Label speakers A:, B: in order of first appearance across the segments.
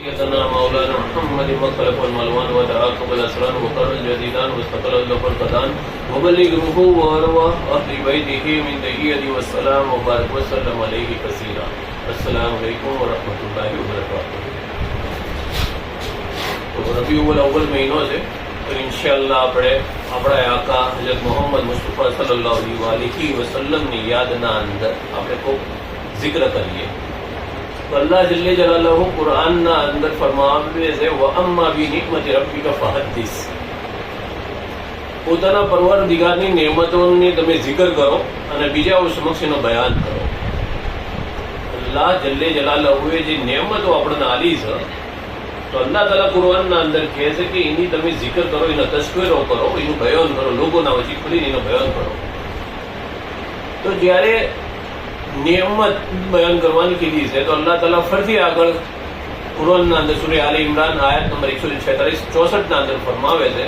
A: سيدنا مولانا محمد مخلف والملوان وتعاقب الأسران وقر الجديدان واستقل اللقب القدان وبلغه وأرواح أهل بيته من تحية والسلام وبارك وسلم عليه كثيرا. السلام عليكم ورحمة الله وبركاته. तो रबीउल अव्वल महीनो है तो इंशाअल्लाह આપણે આકા હજરત મોહમ્મદ મુસ્તફા સલ્લલ્લાહુ અલૈહિ વસલ્લમ ની યાદના અંદર આપણે ખૂબ જિક્ર કરીએ. તો અલ્લાહ જલ્લે જલાલુહુ કુરાનના અંદર ફરમાવે છે વ અમ્મા બિ નિዕમતિ રબ્બિકા ફહદ્દિસ. પોતાના પરવરદિગારની નેમતોની તમે જિક્ર કરો અને બીજાઓ સમક્ષ એનો બયાન કરો. અલ્લાહ જલ્લે જલાલુહુએ જે નેમતો આપણને આલી છે તો અલ્લાહ તાલા કુરાનના અંદર કહે છે કે એની તમે જિક્ર કરો, એનો તસ્કરો કરો, એનું બયાન કરો, લોકોના વચ્ચે ખુલીને એનો બયાન કરો. તો જ્યારે નેમત બયાન કરવાની કીધી છે તો અલ્લાહ તાલા ફરીથી આગળ કુરાનના અંદર સૂરે આલે ઇમરાન આયત નંબર 146-64 ના અંદર ફરમાવે છે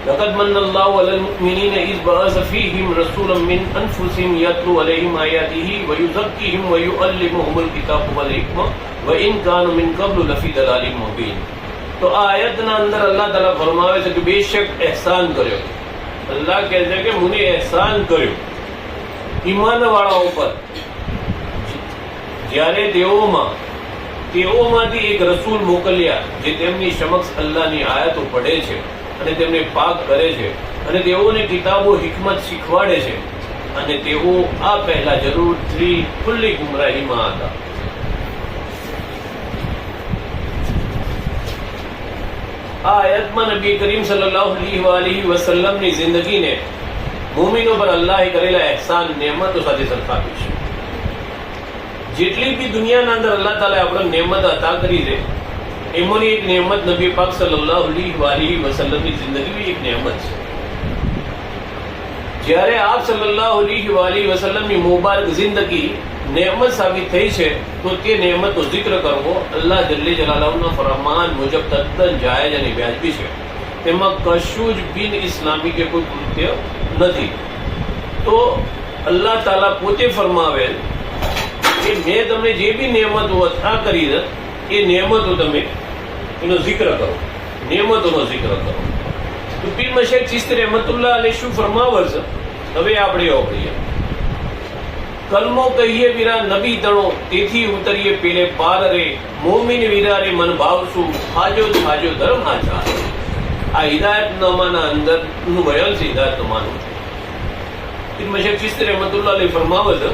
A: લaqad manna Allahu 'alal mu'minina idh ba'atha fihim rasulan min anfusihim yatlu 'alayhim ayatihi wa yuzakkihim wa yu'allimuhumul kitaba wal hikma wa in kanu min qablu lafi dalalin mubin. તો આ આયતના અંદર અલ્લાહ તાલા ફરમાવે છે કે બેશક એહસાન કર્યો. અલ્લાહ કહે છે કે મને એહસાન કર્યો ઈમાનવાળાઓ પર જ્યારે તેઓમાંથી એક રસૂલ મોકલ્યા જે તેમની સમક્ષ અલ્લાહની આયતો પડે છે અને તેમને પાક કરે છે અને તેઓને કિતાબો હિકમત શીખવાડે છે અને તેઓ આ પહેલા જરૂરથી ખુલ્લી ગુમરાહીમાં હતા. આ આયતમાં નબી કરીમ સલ્લલ્લાહુ અલૈહિ વસલ્લમની જિંદગીને મુમિનો પર અલ્લાહે કરેલા એહસાન નેમતો સાથે સરખાવી છે. જેટલી બી દુનિયાના અંદર અલ્લાહ તાલા આપણે નેમત અતા કરી છે એમાંની એક નેમત નબી પાક સલ્લલ્લાહુ અલૈહિ વસલ્લમની જિંદગી એક નેમત છે. જ્યારે આપ સલ્લલ્લાહુ અલૈહિ વસલ્લમની મુબારક જિંદગી નેમત સાબિત થઈ છે તો તે નેમતનો જિક્ર કરવો અલ્લાહ જલ્લે જલાલુહુના ફરમાન મુજબ તદ્દન જાયજ અને વ્યાજબી છે. તેમાં કશું જ બિન ઇસ્લામી કે કોઈ કૃત્ય નથી. તો અલ્લાહ તાલા પોતે ફરમાવેલ કે મેં તમને જે બી નેમતો અતા કરી છે એ નેમતો તમે એનો જિક્ર કરો, નેમતોનો જિક્ર કરો. તો પીર મશેખ ચિશ્તી રહેમતુલ્લાહ અલૈહ શું ફરમાવે છે હવે આપણે ઓગળીએ. કલમો કહીએ વીરા નબી તણો તેથી ઉતરીએ પેલે પાર રે મોમિન વીરા રે મન ભાવશું હાજો ધર્મ આચાર. આ હિદાયતનામાના અંદરનું બયાન છે. હિદાયતનામાનું પીર મશેખ ચિશ્તી રહેમતુલ્લાહ અલૈહ ફરમાવે છે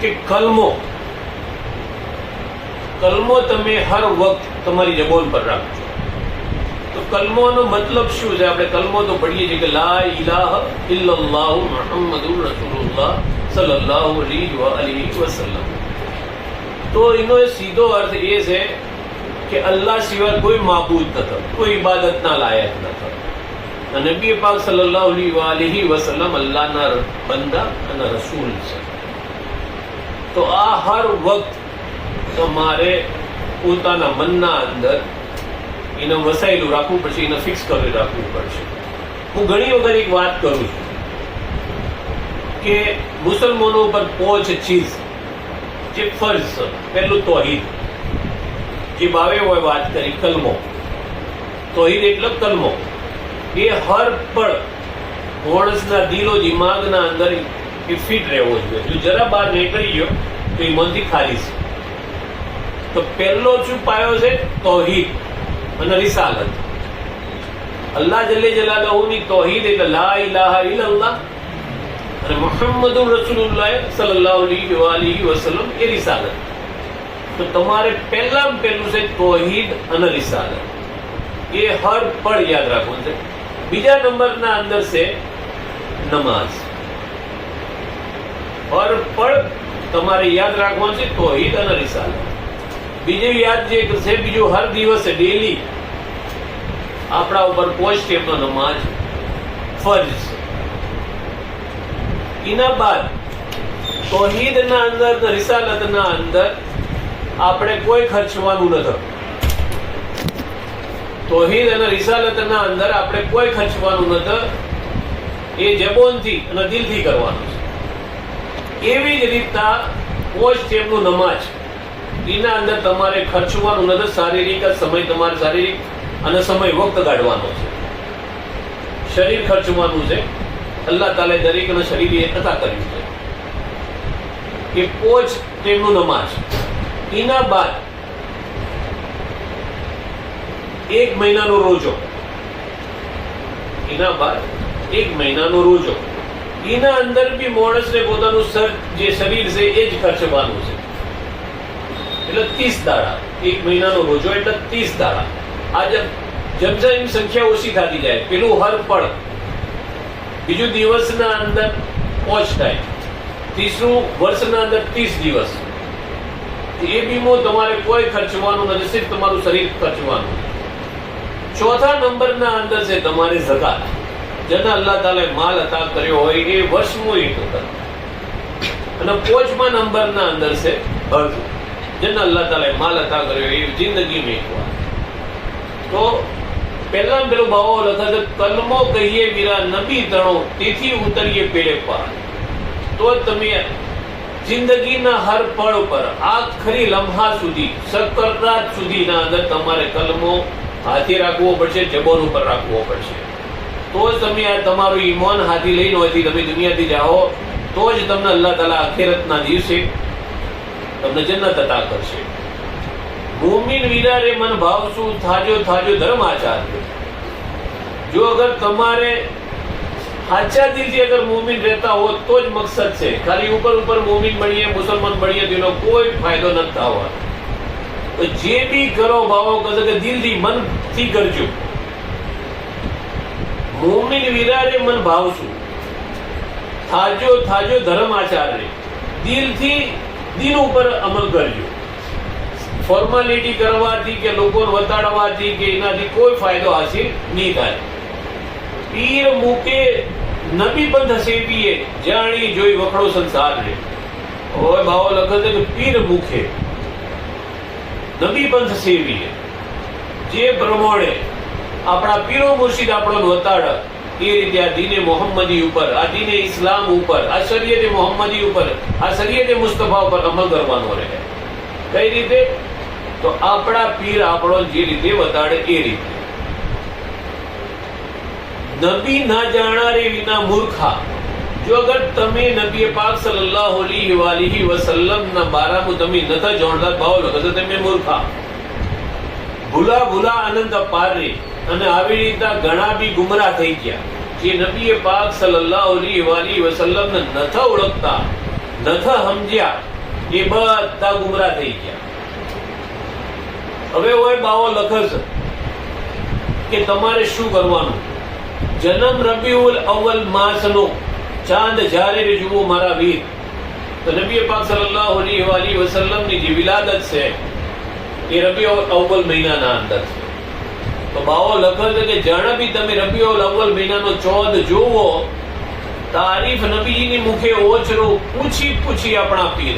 A: કે કલમો તમે હર વખત તમારી જબાન પર રાખજો. તો કલમોનો મતલબ શું છે? આપણે કલમો તો પઢીએ છીએ કે લા ઇલાહા ઇલ્લલ્લાહુ મુહમ્મદુર રસૂલુલ્લાહ સલ્લલ્લાહુ અલૈહિ વસલ્લમ. તો એનો સીધો અર્થ એ છે કે અલ્લાહ સિવાય કોઈ માબૂદ નથી, કોઈ ઇબાદતના લાયક નથી. નબી પાક સલ્લલ્લાહુ અલૈહિ વસલ્લમ અલ્લાહના બંદા અને રસૂલ છે. તો આ હર વખત તમારે પોતાના મનના અંદર એને વસાયેલું રાખવું પડશે, એને ફિક્સ કરી રાખવું પડશે. હું ઘણી વખત એક વાત કરું છું કે મુસલમાનો ઉપર પાંચ ચીજ જે ફર્જ છે. પહેલું તૌહીદ, જે બાવે હોય વાત કરી કલમો. તૌહીદ એટલે કલમો એ હર પળ માણસના દિલો દિમાગના અંદર એ ફિટ રહેવો જોઈએ. જો જરા બહાર નીકળી ગયો તો એ મનથી ખાલી છે. તો પહેલો શું પાયો છે? તૌહીદ અને રિસાલત. અલ્લાહ જલ્લે જલાલુહુની તૌહીદ એટલે લા ઇલાહા ઇલ્લલ્લાહ અને મુહમ્મદુર રસૂલુલ્લાહ સલ્લલ્લાહુ અલૈહિ વસલ્લમ એ રિસાલત. તો તમારે પહેલું છે તૌહીદ અને રિસાલત. એ હર પળ યાદ રાખવું છે. બીજા નંબરના અંદર છે નમાઝ. હર પળ તમારે યાદ રાખવાનું છે તૌહીદ અને રિસાલત. બીજું યાદ જે છે બીજું હર દિવસે ડેલી આપણા ઉપર 5 સ્ટેપનો નમાજ ફરજ છે. એના બાદ તૌહીદના અંદર રિસાલતના અંદર આપણે કોઈ ખર્ચવાનું નથી. તૌહીદ અને રિસાલતના અંદર આપણે કોઈ ખર્ચવાનું નથી. એ જબાનથી અને દિલથી કરવાનું છે. એવી જ રીતના 5 સ્ટેપનું નમાજ એના અંદર તમારે ખર્ચવાનું નથી. શારીરિક સમય, તમારે શારીરિક અને સમય વખત કાઢવાનો છે. શરીર ખર્ચવાનું છે. અલ્લાહ તાલે દરેકના શરીરે અતા કર્યું છે કે પોચ તેમનું નમાજ. એના બાદ 1 મહિનાનો રોજો, એના બાદ 1 મહિનાનો રોજો. એના અંદર બી માણસને પોતાનું જે શરીર છે એ જ ખર્ચવાનું છે. એટલે 30 દાડા, 1 મહિનાનો રોજો એટલે 30 દાડા. આજે જેમ જેમ સંખ્યા ઓછી થતી જાય, પેલું હર પળ, બીજું દિવસના અંદર 5 ટાઈમ, ત્રીસરું વર્ષના અંદર 30 દિવસ. એ બીમો તમારે કોઈ ખર્ચવાનું નથી, સિર્ફ તમારું શરીર ખર્ચવાનું. ચોથા નંબરના અંદર છે તમારે ઝકાત. જેને અલ્લાહ તાલે માલ અતા કર્યો હોય એ વર્ષનું એક વખત. અને 5મા નંબરના અંદર છે હજ. જેને અલ્લાહ તાલે માલ અતા કર્યો એ જિંદગીમાં એક વાર. તો પહેલા પેલો ભાવો લખે છે, કલમો કહીએ વીરા નબી તણો, તેથી ઉતરીએ પેલે પાર. તો તમે જિંદગીના હર પળ પર આખરી લમ્હા સુધી, સકરાત સુધીના અંદર તમારે કલમો હાથે રાખવો પડશે, જબાન ઉપર રાખવો પડશે. તો જ તમે આ તમારું ઈમાન હાથી લઈને હોયથી તમે દુનિયાથી જાઓ, તો જ તમને અલ્લાહ તાલા આખિરતના દિવસે તમને જન્નત અતા કરશે. મોમિન વીરારે મન ભાવશું, થાજો થાજો ધર્મ આચાર્ય. જો અગર તમારે સાચા દિલથી અગર મોમિન રહેતા હો તો જ મકસદ છે. ખાલી ઉપર ઉપર મોમિન બનીએ, મુસલમાન બનીએ તેનો કોઈ ફાયદો નથી થવાનો. તો જે બી કરો ભાવો કહે કે દિલથી, મનથી કરજો. મોમિન વીરારે મન ભાવશું, થાજો થાજો ધર્મ આચાર્ય. દિલથી દિન ઉપર અમલ કરજો. ફોર્માલિટી કરવાથી કે લોકોને વતાડવાથી કે એનાથી કોઈ ફાયદો હાસિલ નહીં થાય. પીર મૂકે નબી પંથ સેવીએ, જાણી જોઈ વખડો સંસાર રે. હવે ભાવો લખે છે કે પીર મુખે નબી પંથ સેવીએ, જે પ્રમાણે આપણા પીરો મુર્શિદ આપણો વતાડ એ રીતે આ દીને મોહમ્મદી ઉપર, આ દીને ઇસ્લામ ઉપર, આ શરીયતે મોહમ્મદી ઉપર, આ શરીયતે મુસ્તફા ઉપર અમલ કરવાનો રહે. કઈ રીતે? તો આપણા પીર આપણો જે રીતે વતાડે એ રીતે. નબી ના જાણારે વિના મૂર્ખા. જો અગર તમે નબી પાક સલ્લલ્લાહુ અલૈહિ વસલ્લમના બારામાં તમે નથી જાણતા, ભાવ લખો તમે મૂર્ખા. ભૂલા ભૂલા આનંદ અપારે. અને આવી રીતે ઘણા બી ગુમરાહ થઈ ગયા જે નબી પાક સલ્લલ્લાહુ અલૈહિ વસલ્લમને નથી ઓળખતા, નથી સમજ્યા, એ બધા ગુમરાહ થઈ ગયા. હવે હોય બાવો લખે છે કે તમારે શું કરવાનું? જન્મ રબીઉલ અવ્વલ માસનો ચાંદ જ્યારે જુઓ મારા વીર. તો નબી પાક સલ્લલ્લાહુ અલૈહિ વસલ્લમની જે વિલાદત છે એ રબીઉલ અવ્વલ મહિનાના અંદર છે. તો બાવો લખે છે કે જાણે બી તમે રબીઉલ અવ્વલ મહિનાનો ચોદ જોવો, તારીફ નબીજીની મુખે ઓછરો પૂછી પૂછી આપણા પીર.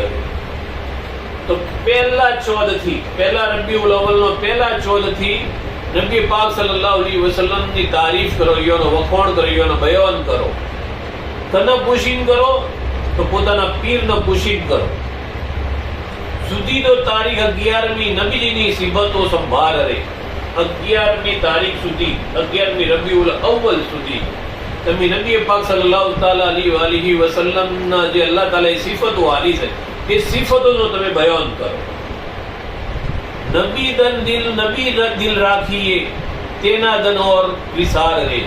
A: તો પહેલા ચોદ થી, પહેલા રબીઉલ અવ્વલનો પહેલા ચોદ થી નબી પાક સલ્લલ્લાહુ અલૈહિ વસલ્લમની તારીફ કરો, એનો વખોણ કરો, એનો બયાન કરો. તને પૂછીને કરો તો પોતાના પીરને પૂછીને કરો. સુધી તો તારીખ 11મી નબીજીની સિબતો સંભાળ રે. 11મી તારીખ સુધી, 11મી રબીઉલ અવ્વલ સુધી તમે નબી પાક સલ્લલ્લાહુ અલૈહિ વસલ્લમના જે અલ્લાહ તાલાએ સિફતો આલી છે એ સિફતોનો તમે બયાન કરો. નબી દિલ રાખીએ, તેના દન ઓર વિસાર રે.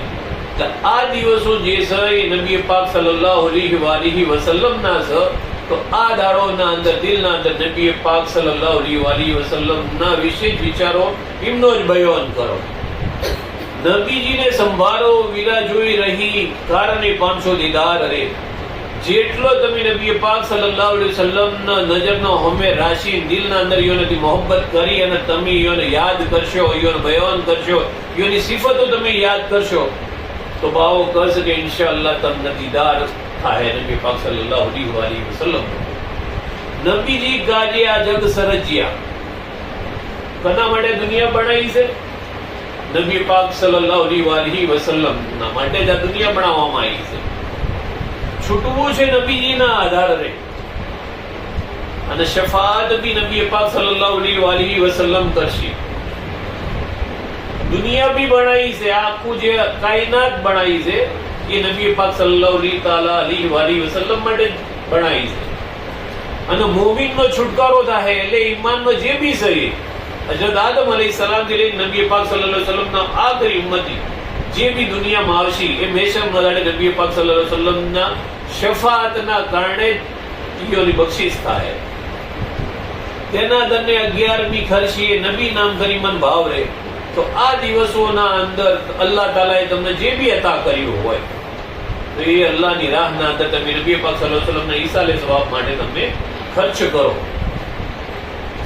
A: આ દિવસો જે છે એ નબી પાક સલ્લલ્લાહુ અલૈહિ વસલ્લમના છે. તો આ દાડોના અંદર, દિલના અંદર નબી પાક સલ્લલ્લાહુ અલૈહિ વસલ્લમના વિશે વિચારો, એમનો જ બયાન કરો. નબીજીને સંભાળો, વીરા જોઈ રહી કારણે 500 દીદાર રે. જેટલો તમે નબી પાક સલ્લલ્લાહુ અલૈહિ વસલ્લમના નજરનો હમે રાશિ દિલના અંદર યોની મોહબ્બત કરી અને તમે યોને યાદ કરશો, યોને બયાન કરશો, યોની સિફતો તમે યાદ કરશો, તો ભાવો કહેશે કે ઇન્શાઅલ્લાહ તમને દીદાર થાય નબી પાક સલ્લલ્લાહુ અલૈહિ વસલ્લમ. નબીજી ગાજે આ જગ સરજ્યા. કના માટે દુનિયા બનાવી છે? નબી પાક સલ્લલ્લાહુ અલૈહિ વસલ્લમ ના માટે જ આ દુનિયા બનાવવામાં આવી છે. છૂટવું છે નબીજીના આધારે. અને શફાત બી નબી પાક સલ્લલ્લાહુ અલૈहि વસલ્લમ કરશે. દુનિયા બી બનાવી છે, આખું જે કાયનાત બનાવી છે એ નબી પાક સલ્લલ્લાહુ અલૈहि વસલ્લમ માટે બનાવી છે. અને મોમિનનો છુટકારો થાય એટલે ઈમાનનો જે બી શરીર હજરત આદમ અલૈહિસ્સલામ થી લઈને નબી પાક સલ્લલ્લાહુ અલૈહિ વસલ્લમના આખરી ઉમ્મતી જે બી દુનિયામાં આવશે એ મેશર મદાડે નબી પાક સલ્લલ્લાહુ અલૈહિ વસલ્લમના શફાઅતના કારણે ઈયોની બક્ષિસ થાય. તેના દરને 11મી ખરશી નબી નામ કરી મન ભાવ રહે. તો આ દિવસોના અંદર અલ્લાહ તાલાએ તમને જે બી અતા કર્યું હોય તો એ અલ્લાહની રાહના અંદર તમે નબી પાક સલ્લલ્લાહુ અલૈહિ વસલ્લમના ઈસાલે સવાબ માટે તમે ખર્ચ કરો.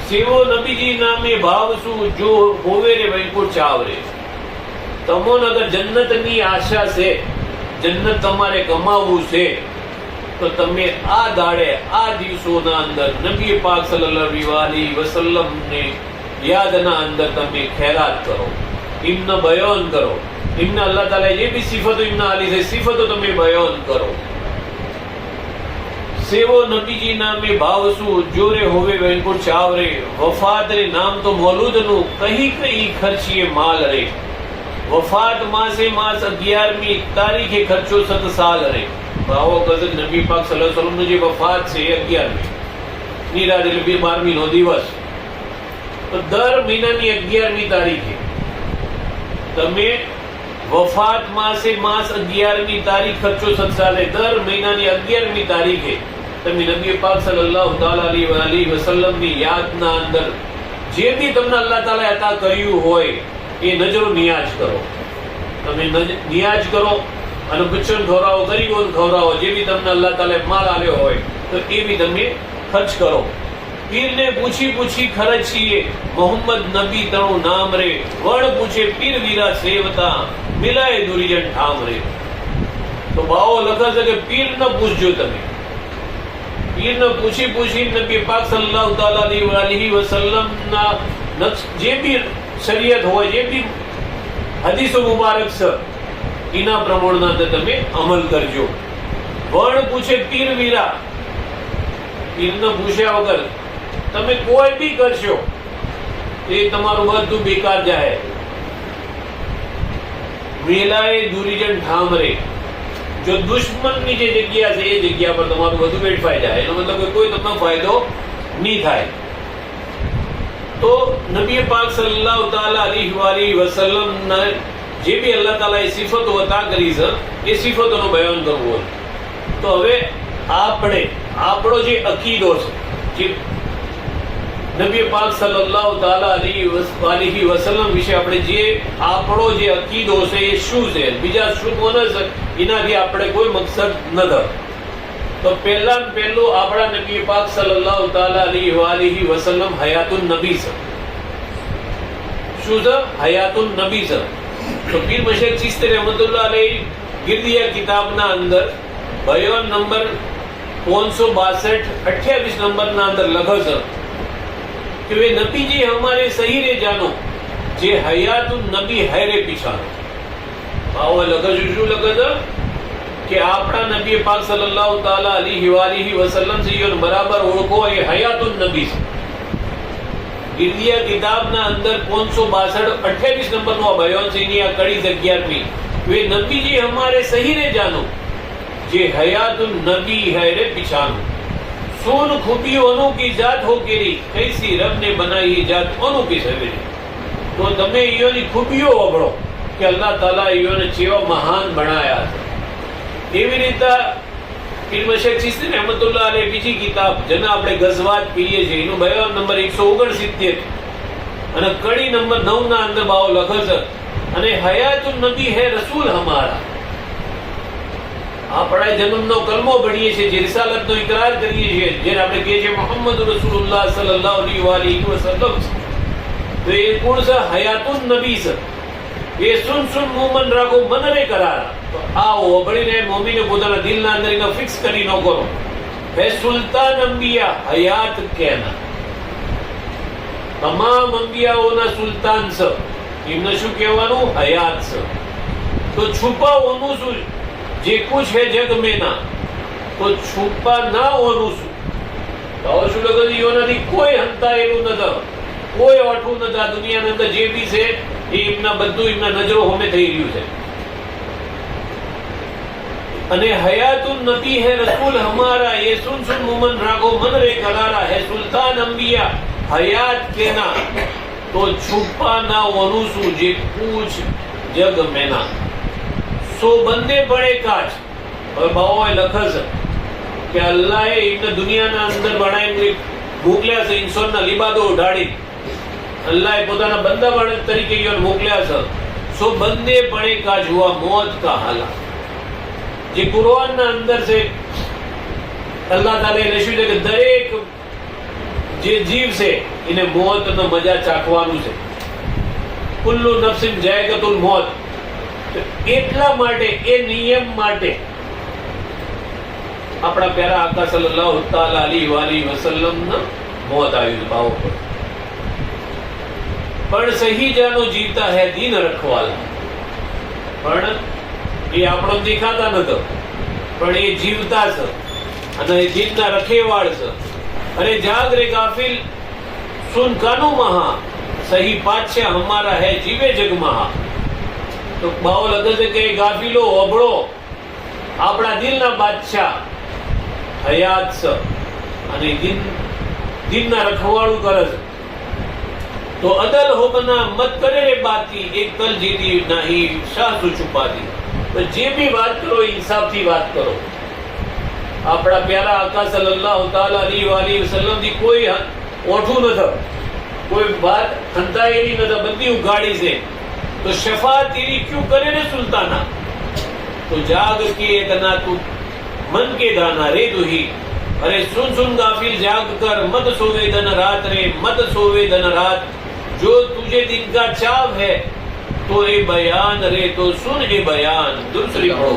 A: સેવો નબીજી નામે ભાવ શું જો હોવે રે વૈકુંઠ ચાવરે. તમોન અગર જન્નતની આશા છે, જન્નત તમારે કમાવવું છે, તો તમે આ દાડે આ દિવસોના અંદર નબી પાક સલ્લલ્લાહુ અલૈહિ વસલ્લમને યાદના અંદર તમે ખૈરાત કરો, ઇમનો બયાન કરો. ઇમને અલ્લાહ તાલા જે બી સિફતો ઇમના આલી છે સિફતો તમે બયાન કરો. સેવો નબીજી નામે ભાવ શું જોરે હોવે વૈકુંઠ ચાવરે. વફાત રે નામ તો મૌલૂદ નું કહી કહી ખર્ચીએ માલ રે. વફાત માસે માસ 11મી તારીખે ખર્ચો 7 સાલ રે. ભાવો ગઝલ નબી પાક સલ્લલ્લાહુ અલૈહિ વસલ્લમ નું જે વફાત છે 11મી ની રાત એટલે 12મી નો દિવસ. તો દર મહિનાની 11મી તારીખે તમે વફાત માસે માસ 11મી તારીખ ખર્ચો 7 સાલે દર મહિનાની 11મી તારીખે તમે નબી પાક સલ્લલ્લાહુ અલૈહિ વસલ્લમની યાદના અંદર જે બી તમને અલ્લાહ તાલા અતા કર્યું હોય એ નજરો નિયાજ કરો. તમે નિયાજ કરો અને બચ્ચન ખવડાવો, ગરીબોને ખવડાવો. જે બી તમને અલ્લાહ તાલા માલ આલ્યો હોય તો એ બી તમે ખર્ચ કરો. પીરને પૂછી પૂછી ખર્ચીએ મોહમ્મદ નબી તણું નામ રે. વણ પૂછે પીર વીરા સેવતા મિલાય દુરીજન ઠામ રે. તો બાવો લખે છે કે પીર ન પૂછજો તમે. પીર ને પૂછી પૂછી નબી પાક સલ્લલ્લાહુ અલૈહિ વસલ્લમના જે બી શરીયત હોય, જે બી હદીસો મુબારક છે એના પ્રમાણના અંદર તમે અમલ કરજો. વણ પૂછે પીર વીરા. પીરને પૂછ્યા વગર તમે કોઈ બી કરશો એ તમારું બધું બેકાર જાય. મેલાએ દુરીજન ઠામરે. જો દુશ્મનની જે જગ્યા છે એ જગ્યા પર તમારું બધું વેડફાઈ જાય. એનો મતલબ કોઈ તમને ફાયદો નહીં થાય. તો નબી પાક સલ્લલ્લાહુ અલૈહિ વસલ્લમ જે બી અલ્લાહ તાલા એ સિફતો અતા કરી છે એ સિફતોનું બયાન કરવું હોય તો હવે આપણે આપણો જે અકીદો છે, જે નબી પાક સલ્લલ્લાહુ અલૈહિ વસલ્લમ વિશે આપણે જે આપણો જે અકીદો છે એ શું છે, બીજા શું કોને છે, એનાથી આપણે કોઈ મકસદ નથી. તો પહેલું આપણા નબી પાક સલ્લલ્લાહુ અલૈહિ વસલ્લમ હયાતુન નબી છે. શું છે? હયાતુન નબી છે. તો પીર મશેખ ચિશ્તી રહેમતુલ્લાહ અલૈહ ગિરદિયા કિતાબના અંદર બયાન નંબર 562-28 નંબરના અંદર લખે છે કે वे नबी जी हमारे सही रे जानो जे हयातुन नबी हैरे पिछानो. આવો લખે છે. શું લખે છે કે આપણા નબી પાક સલ્લલ્લાહુ અલૈહિ વસલ્લમ છે યો બરાબર ઓળખો એ હયાતુન નબી છે. ગિરદિયા કિતાબના અંદર 562-28 નંબરનો આ બયાન છે. એની આ કડી 11મી. वे नबी जी हमारे सही रे जानो जे हयातुन नबी हैरे पिछानो. सोन खूबी अनोखी जात हो केरी कैसी रब ने बनाई जात अनोखी सवेरी. तो તમે ઈયોની ખૂબીઓ વગળો કે અલ્લાહ તાલા ઈયોને કેવા મહાન બનાયા છે. એવી રીતે પીર મશેખ ચિશ્તી રહેમતુલ્લાહ અલૈહ બીજી કિતાબ જેને આપણે ગઝવાત કહીએ છીએ એનું બયાન નંબર 169 અને કડી નંબર 9 ના અંદર બાવો લખે છે અને હયાતુન નબી હે રસૂલ હમારા. આપણે જન્મનો કલમો ભણીએ છીએ, જે રિસાલતનો ઇકરાર કરીએ છીએ, જેને આપણે કહીએ છીએ મુહમ્મદ રસૂલુલ્લાહ સલ્લલ્લાહુ અલૈહિ વસલ્લમ, તો એ કોણ છે? હયાતુન નબી છે. એ સુન સુન મોમન રાખો મન રે કરાર. તો આવો ભણીને મોમીને પોતાના દિલના અંદર એને ફિક્સ કરી ન કરો. હે સુલતાન અંબિયા હયાત કેના. તમામ અંબિયાઓના સુલતાન છે. એમને શું કહેવાનું? હયાત છે. તો છુપાઓનું શું? જે કુછ હે જગ में ना, तो छुपा ना होનું શું? ભાવ શું લખે છે એનાથી કોઈ હંતાયેલું નથી, કોઈ ઓઠું નથી. આ દુનિયાની અંદર જે બી છે એ એમના બધું એમના નજરો હોમે થઈ રહ્યું છે. અને હયાતુન નબી હે રસૂલ હમારા, ये सुन सुन मुमन रागो मन रे करारा है सुल्तान अंबिया हयात केना, तो छुपा ना वनुसु जे पूछ जग मेना, સો બંદે પડે કાચ. હવે બાવાએ લખે છે કે અલ્લાહે એમને દુનિયાના અંદર બનાવીને મોકલ્યા છે, ઇન્સાનના લિબાદો ઉઢાડી અલ્લાહે પોતાના બંદા તરીકે મોકલ્યા છે. સો બંદે પડે કાચ હુઆ મોત કા હાલા. જે કુરાનના અંદર છે અલ્લાહ તાલાએ લખ્યું છે કે દરેક જે જીવ છે એને મોતનો મજા ચાખવાનું છે. કુલ્લુ નફસિન જાયકાતુલ મોત. એટલા માટે એ નિયમ માટે આપણા પ્યારા આકા સલ્લલ્લાહુ તાલા અલૈહિ વસલ્લમ ના મોત આવ્યું ભાવ પર. પણ સહી જાનો જીવતા હે દીન રખવાલા. પણ એ આપણો દેખાતા નતો, પણ એ જીવતા છે અને એ દીનના રખેવાળ છે. અરે જાગ રે ગાફિલ સુન કાનુ મહા, સહી પાછા હમારા હે જીવે જગ મહા. તો બાવો લગે છે કે ગાફિલો ઓબળો, આપણા દિલના બાદશાહ હયાત છે અને દિનના રખવાળું કરે છે. તો અદલ હો બના મત કરે રે બાતી, એક કલ જીતી નહીં શાહ સુ છુપાતી. તો જે બી વાત કરો ઇન્સાફથી વાત કરો. આપણા પ્યારા આકા સલ્લલ્લાહુ તાલા અલૈહિ વસલ્લમ થી કોઈ ઓઠું નથી, કોઈ વાત હંતાયેલી નથી, બધી ઉગાડી છે. तो शफात तेरी क्यों करे रे सुल्ताना, तो जाग के इतना तू मन के दाना रे दुही. अरे सुन सुन गाफिल जाग कर मत सोवे दिन रात रे, मत सोवे दिन रात. जो तुझे दिन का चाव है तो ये बयान रे, तो सुन ये बयान. दूसरी पढ़ो.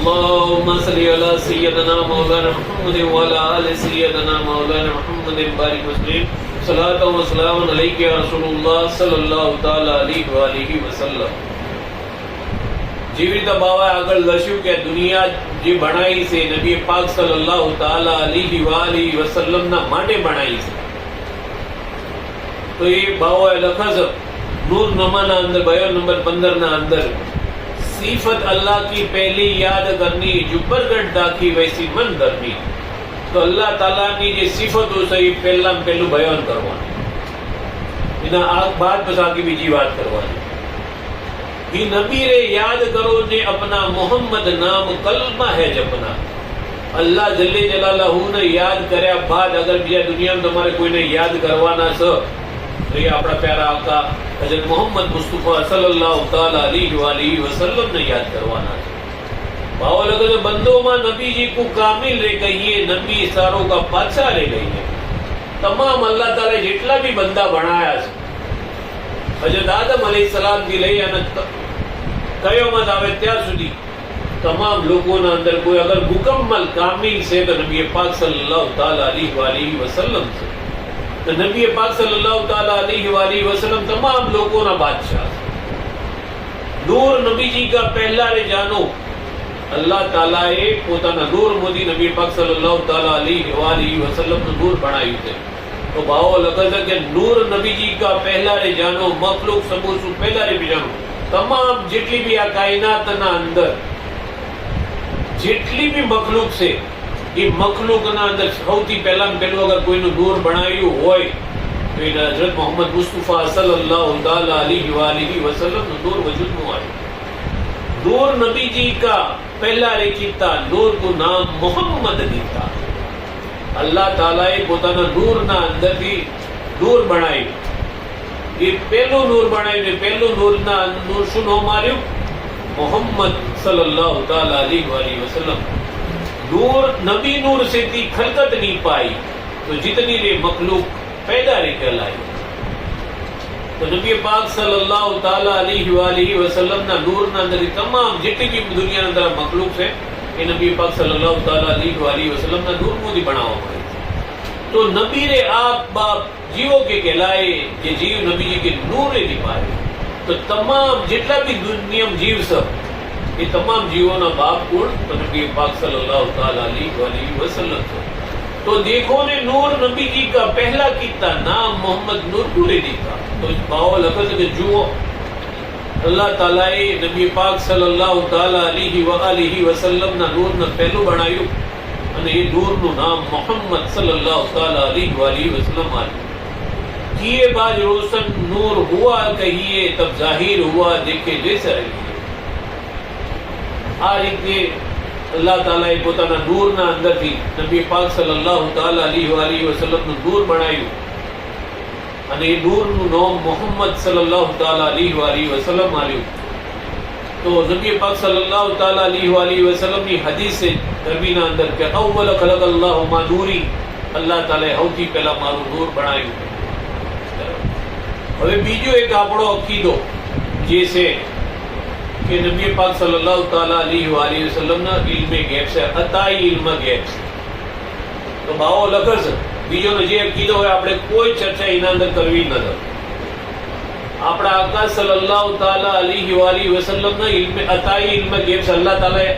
A: अल्लाहुम्मा सल्ली अला सय्यदना मौलाना मुहम्मद व अला आलि सय्यदना मौलाना मुहम्मद बारिक वसल्लम. सलातो व सलाम अलैका या रसूलुल्लाह सल्लल्लाहु ताला अलैहि वसल्लम. જેવી રીતે બાવાએ આગળ લખ્યું કે દુનિયા જે બનાવી છે નબી પાક સલ્લલ્લાહુ તાલા અલૈહિ વસલ્લમના માટે બનાવી છે. તો એ બાવાએ લખે છે નૂર નમાના અંદર બયાન નંબર 15 ના અંદર, सिफत अल्लाह की पहली याद करनी, जो परगट दाखी वैसी मन धरनी. तो अल्लाह ताला की જે સિફતો છે એ પહેલા પહેલું બયાન કરવાનું, એના આ બાદ પછી આगे બીજી વાત કરવાની. ये नबी रे याद करो ने अपना मोहम्मद नाम कलमा है जपना. अल्लाह जल्ले जलालहू ने याद કર્યા બાદ અગર બીજા દુનિયામાં તમારે કોઈને યાદ કરવાના છે तो ये अपना प्यारा आका हजरत मोहम्मद मुस्तफा सल्लल्लाहु ताला अलैहि वसल्लम ने याद करवाना है. भाव लगे तो बंदों में नबी जी को कामिल रे कहिए, नबी सारों का पाछा रे कहिए. तमाम अल्लाह ताला जेटला भी बंदा बनाया है हजरत आदम अलैहिस्सलाम થી લઈ અને કયામત આવે ત્યાં સુધી તમામ લોકોના અંદર કોઈ અગર મુકમ્મલ કામિલ છે તો નબી પાક સલ્લલ્લાહુ તાલા અલૈહિ વસલ્લમ છે. तो नबी पाक सल्लल्लाहु ताला अलैहि वसल्लम तमाम लोगों ना बादशाह. नूर नबी जी का पहला रे जानो अल्लाह ताला ए પોતાના નૂર મોદી નબી પાક સલ્લલ્લાહુ તાલા अलैहि वसल्लम નું નૂર બનાવ્યું છે. तो ભાવો લખે છે કે નૂર નબી जी का पहला रे जानो मखलूक समूह पहला रे जानो તમામ જેટલી બી આ કાયનાતના અંદર જેટલી બી મખલૂક છે એ મખલૂકના અંદર સૌથી પહેલા પહેલું અગર કોઈનું નૂર બનાવ્યું હોય તો એ હજરત મોહમ્મદ મુસ્તફા સલ્લલ્લાહુ તાલા अलैहि वसल्लम નું નૂર વજૂદમાં આવ્યું. नूर नबी जी का पहला रेखिता नूर को नाम मोहम्मद दीता. अल्लाह ताला ए પોતાના નૂરના અંદરથી નૂર બનાવ્યું. એ પહેલું નૂર બનાવ્યું, પહેલું નૂરના નૂર શું નામ આવ્યું? मोहम्मद सल्लल्लाहु ताला अलैहि वसल्लम. नूर नबी नूर से थी खलकत नहीं पाई तो जितनी रे मखलूक पैदा रे कहलाई. तो नबी पाक सल्लल्लाहु ताला अलैहि वसल्लम ना नूर ना अंदर तमाम जितनी भी दुनिया अंदर मखलूक है ये नबी पाक सल्लल्लाहु ताला अलैहि वसल्लम ना नूर मोदी बनावा पड़े. तो नबी रे आप बाप जीवो के कहलाए, ये जीव नबी जी के नूर रे नहीं पाए. तो तमाम जितना भी दुनिया जीव सब એ તમામ જીવોના બાપ કોણ? તો નબી પાક સલ્લલ્લાહુ તઆલા अलैहि वसल्लम છે। तो देखो ने नूर नबी जी का पहला किता नाम मोहम्मद नूर पूरे दिखा। तो बाओ लफज के जुओ अल्लाह तालाए नबी पाक सल्लल्लाहु तआला अलैहि वसल्लम ना नूर ने पहलू बनायु અને એ નૂરનું નામ મોહમ્મદ સલ્લલ્લાહુ તઆલા अलैहि वसल्लम आया। किए बाज रोशन नूर हुआ कहिए तब जाहिर हुआ देखे जैसा रहिए। आ रीते अल्लाह ताला ए પોતાના નૂરના અંદરથી નબી પાક સલ્લલ્લાહુ તઆલા अलैहि वसल्लम નું નૂર બનાવ્યું અને એ નૂરનું નામ મોહમ્મદ સલ્લલ્લાહુ તઆલા अलैहि वसल्लम આવ્યું। तो नबी पाक सल्लल्लाहु तआला अलैहि वसल्लम ની હદીસ છે નબીના અંદર કે અવ્વલ ખલકલ્લાહુ મા નૂરી, અલ્લાહ તાલાએ સૌથી પહેલા મારું નૂર બનાવ્યું। હવે બીજો એક આપણો અકીદો જે છે કે નબી પાક સલ્લલ્લાહુ તઆલા अलैहि वसल्लम ના ઇલ્મે ગેબ છે, અતાઈ ઇલ્મ ગેબ છે। તો બાવો લખર છે બીજો જે અકીદો હોય આપણે કોઈ ચર્ચા એના અંદર કરવી નથી। આપણા આકા સલ્લલ્લાહુ તઆલા अलैहि वसल्लम ના ઇલ્મે અતાઈ ઇલ્મ ગેબ છે, અલ્લાહ તાલાએ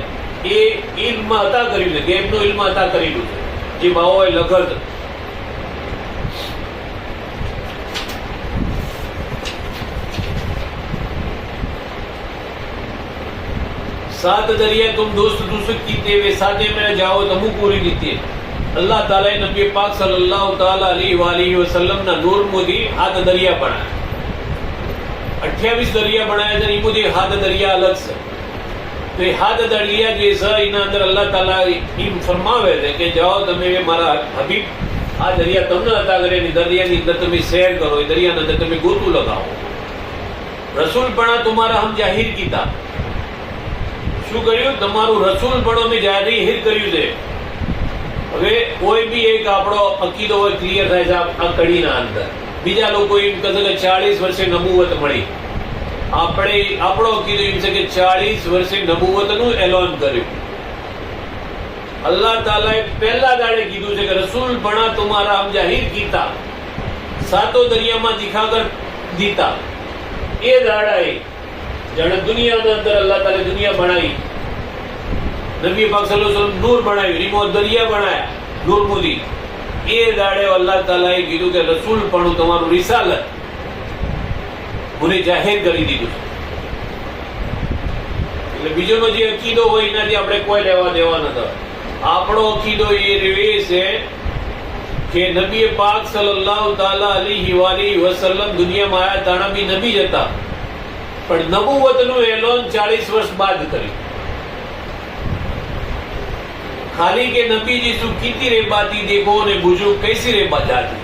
A: એ ઇલ્મ અતા કર્યું છે, ગેબનો ઇલ્મ અતા કરેલું છે, જે બાવો એ લખર છે। सात दरिया तुम दोस्त दूसरे कीते वे साथे में जाओ तमु पूरी कीते। अल्लाह ताला ने नबी पाक सल्लल्लाहु तआला अलैहि वसल्लम ना नूर मोदी हाथ दरिया बनाया। 28 दरिया बनाया છે એમાંથી હાથ દરિયા અલગ છે। તો એ હાથ દરિયા જે છે એના અંદર અલ્લાહ તાલા એમ ફરમાવે છે કે જાઓ તમે મારા હબીબ આ દરિયા તમને હતા કરે ને દરિયાની અંદર તમે શેર કરો, એ દરિયાના અંદર તમે ગોતું લગાવો। રસૂલ પણા તમારા હમ જાહિર કીધા। શું કર્યું? તમારું રસૂલ પણ અમે જાહેર કર્યું છે। હવે કોઈ બી એક આપણો અકીદો હોય ક્લિયર થાય છે આ કડીના અંદર। બીજા લોકો એમ કહે છે કે 40 વર્ષે નબુવત મળી। આપણે આપણો અકીદો એમ છે કે 40 વર્ષે નબુવતનું એલાન કર્યું। અલ્લાહ તાલાએ પહેલા દાડે કીધું છે કે રસૂલ બના તમારા હમ જાહિર કીતા, સાતો દરિયામાં દિખાકર દીતા। એ દાડાએ જાણે દુનિયાના અંદર અલ્લાહ તાલે દુનિયા બનાવી, નબી પાક સલ્લલ્લાહુ અલૈહિ વસલ્લમ નૂર બનાવ્યું, રીમો દરિયા બનાયા નૂર મોદી। એ દાડે અલ્લાહ તાલાએ કીધું કે રસૂલ પણ તમારું રિસાલત મને જાહેર કરી દીધું છે। એટલે બીજોનો જે અકીદો હોય એનાથી આપણે કોઈ લેવા દેવા નથી। આપણો અકીદો એ રહે છે કે નબી પાક સલ્લલ્લાહુ તઆલા अलैहि वसल्लम दुनियाમાં આયા તાણા બી નબી જ હતા, પણ નબુવતનું એલાન 40 વર્ષ બાદ કર્યું। ખાલી કે નબીજી શું કીતી રે બાતી દેખો ને બુજુર્ગ કૈસી રે બાજાતી।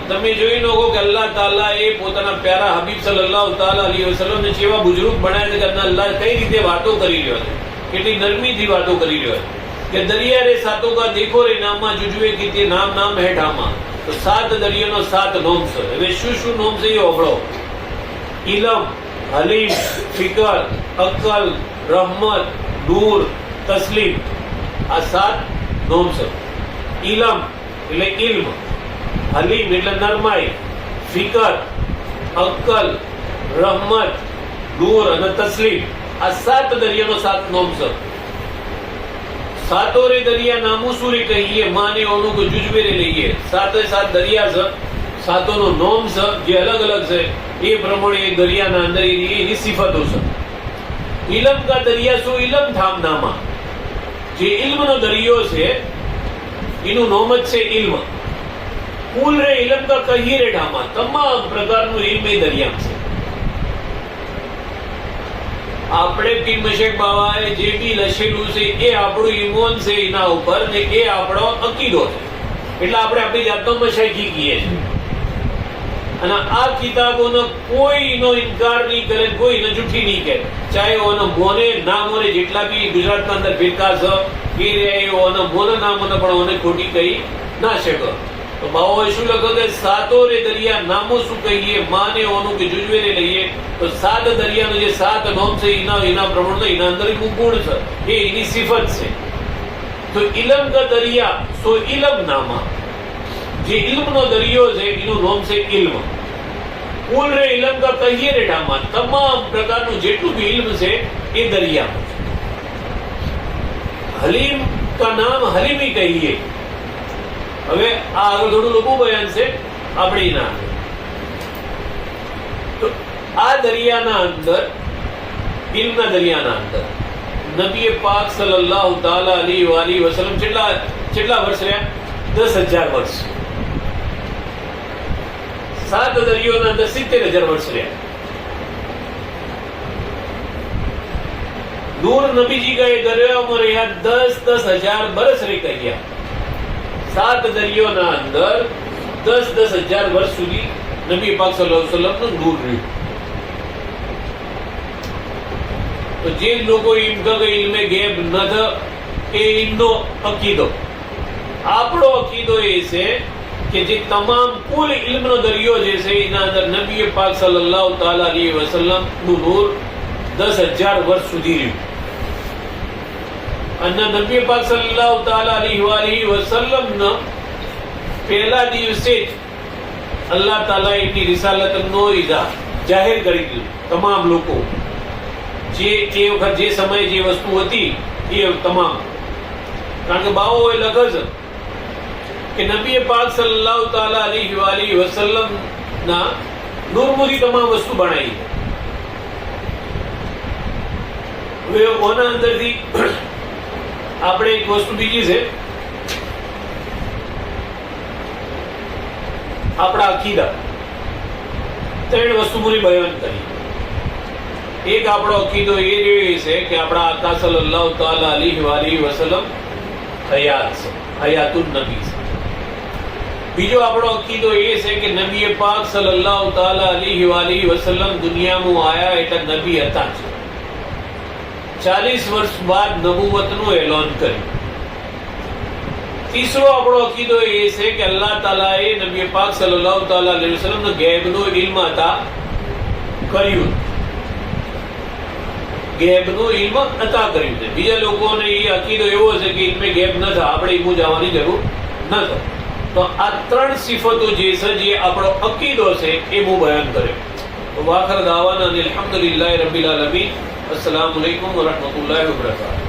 A: તમે જોઈ લો કે અલ્લાહ તાલા એ પોતાના પ્યારા હબીબ સલ્લલ્લાહુ તઆલા अलैहि वसल्लम ને કેવા બુજુર્ગ બનાવ્યા છે કે અલ્લાહ કઈ રીતે વાતો કરી રહ્યો છે, કેટલી નરમીથી વાતો કરી રહ્યો છે કે દરિયા રે સાતો કા દેખો રે નામમાં જુજવે કીતે નામ નામ હે ઢામા। તો 7 દરિયાનો 7 નોમ છે। હવે શું નોમ છે એ ઓગળો। ઇલમ, हलीम, फिकर, अक्ल, रहमत, नूर, तस्लीम, आ 7 नोम છે। ઇલમ એટલે ઇલ્મ, હલીમ એટલે નરમાઈ, ફિકર, અક્લ, રહમત, નૂર અને તસ્લીમ, આ 7 દરિયાનો 7 નોમ છે। સાતો રે દરિયા નામું સુરી કહીએ માને ઓનું કો જુજવે રે લઈએ। 7 દરિયા છે, સાતોનો નોમ છે જે અલગ અલગ છે। એ પ્રમાણે એ દરિયાના અંદર એની સિફતો છે। ઇલમ કા દરિયા શું? ઇલમ ધામનામા, જે ઇલ્મનો દરિયો છે એનું નામ જ છે ઇલ્મ। કુલ રે ઇલમ કા કહીએ રે ઢામા, તમામ પ્રકારનું ઇલ્મ એ દરિયામાં છે। આપણે પીર મશેક બાવાએ જે બી લખેલું છે એ આપણું ઈમાન છે એના ઉપર ને એ આપણો અકીદો છે। એટલે આપણે આપણી જાતનો મશાઈખી કહીએ છીએ। અને આ કિતાબોનો કોઈનો ઇનકાર નહીં કરે, કોઈને જૂઠી નહીં કહે, ચાહે ઓનો મોને ના મોને જેટલા બી ગુજરાતના અંદર ફિરકા છે એ રે ઓનો મોને ના મોને પણ ઓને ખોટી કહી ના શકે। તો બાવાએ શું લખ્યું કે સાતો રે દરિયા નામો શું કહીએ માને ઓનું કે જુજવે રે લઈએ। તો 7 દરિયાનો જે 7 નોમ છે એના પ્રમાણે એના અંદર ગુણ છે, એ એની સિફત છે। તો ઇલમ કા દરિયા સો ઇલમ નામા, જે ઇલ્મનો દરિયો છે એનું નામ છે ઇલ્મ। કુલ રે ઇલમ કા કહીએ રે ઢામા, તમામ પ્રકારનું જેટલું બી ઇલ્મ છે એ દરિયામાં છે। હલીમ કા નામ હલીમી કહીએ. હવે આ આગળ થોડું લોકો બયાન છે, આપણે ના. તો આ દરિયાના અંદર, ઇલ્મના દરિયાના અંદર નબી પાક સલ્લલ્લાહુ તાલા અલૈહિ વસલ્લમ કેટલા વર્ષ રહ્યા? 10,000 વર્ષ. 7 દરિયોના અંદર 70,000 વર્ષ રહ્યા. नूर नबी जी का ये दरिया में रहा 10,000 बरस रह गया. 7 दरियों ना अंदर 10,000 वर्ष सुधी नबी पाक सल्लल्लाहु अलैहि वसल्लम નું નૂર રહ્યું. તો જે લોકો એમ કે ઇલ્મે ગેબ ન થ, એ એમનો અકીદો. આપણો અકીદો એ છે કે જે તમામ કુલ ઇલ્મનો દરિયો જે છે એના અંદર નબી પાક સલ્લલ્લાહુ તાલા અલૈહિ વસલ્લમ નું નૂર 10,000 વર્ષ સુધી રહ્યું. અને નબી પાક સલ્લલ્લાહુ તાલા અલૈહિ વસલ્લમ પહેલા દિવસે જ અલ્લાહ તાલા એની રિસાલતનો ઇઝહાર જાહેર કરી દીધું. તમામ લોકો જે વખત જે સમયે જે વસ્તુ હતી એ તમામ, કારણ કે બાવો એ લખે છે કે નબી પાક સલ્લલ્લાહુ તાલા અલૈહિ વસલ્લમ ના નૂરમાંથી તમામ વસ્તુ બનાવી. હવે ઓના અંદરથી આપણે એક વસ્તુ બીજી છે, આપણા અકીદા. 3 વસ્તુ પૂરી બયાન કરી. એક આપણો અકીદો એ છે કે આપણા આકા સલ્લલ્લાહુ તાલા અલૈહિ વસલ્લમ હયાત છે, હયાતુન નબી છે. બીજો આપણો અકીદો એ છે કે નબી પાક સલ્લલ્લાહુ તાલા અલૈહિ વસલ્લમ દુનિયામાં આયા એટલે નબી હતા જ. 40 વર્ષ બાદ નબુવતનું એલાન કર્યું. तीसरो આપણો અકીદો એ છે કે અલ્લાહ તાલાએ નબી પાક સલ્લલ્લાહુ તાલા અલૈહિ વસલ્લમ ગેબનો ઇલ્મ અતા કર્યું. ગેબનો ઇલ્મ અતા કર્યું છે. બીજા લોકોને એ અકીદો એવો છે કે ઇલ્મે ગેબ ન થાય, આપણે ઇલ્મ જવાની જરૂર ન થાય. તો આ 3 સિફતો જે છે, જે આપણો અકીદો છે, એ હું બયાન કર્યો. તો વાખર દાવાના અલહમદુલિલ્લાહ રબ્બિલ આલમીન. अस्सलामु अलैकुम व रहमतुल्लाहि व बरकातहू.